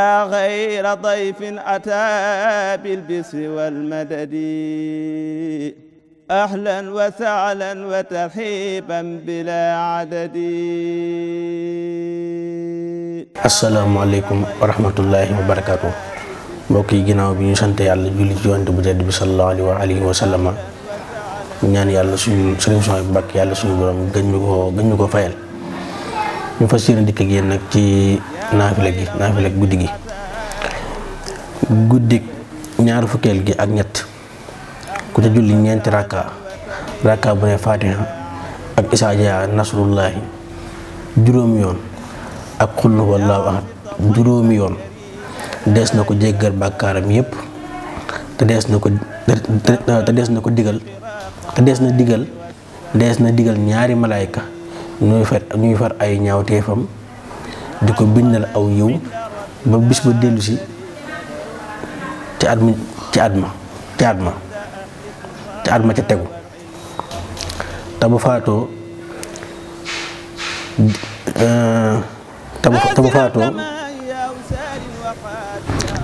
غير ضيف أتى بالبسر والمدد أهلا وسهلا وترحيبا بلا عدد. asalaamaaleykum wa rahmatullahi wa barakaatu. mbokk yi ginnaaw bi ñu sant yàlla julli ci yonent bu tedd bi sallallahu alayhi wa sallam ñaan yàlla suñu sëriñ bu Mbàkke yàlla suñu borom gën ñu ko fayal. ñu fas yéene dikk ak yéen nag ci naafila guddi gi guddik ñaar fukkeel gi ak ñett ku ca julli ñeenti rakka bu ne Fatiha ak Izaa jaa nasrullahi juróomi yoon ak Qul huwallaahu ahad juróomi yoon dees na ko jéggal bàkkaaram yépp te dees na digal ñaari malaayka ñuy far ay ñaawteefam di ko bindal aw yiw ba bis ba dellusi ci at ma ca tegu te bu faatoo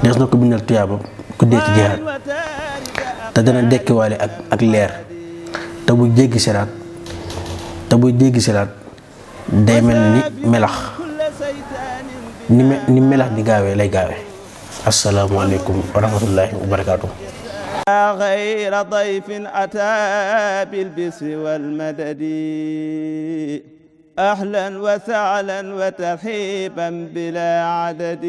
des na ko bindal tuyaaba ku dee ci jihaad te dana dekkiwaale ak leer te buy jéggi siraat day mel ni melax ni melax di gaawee lay gaawee. asalaamaaleykum wa rahmatullahi wa barakaatu. غير ضيف أتى بالبسر والمدد أهلا وسهلا وترحيبا بلا عدد.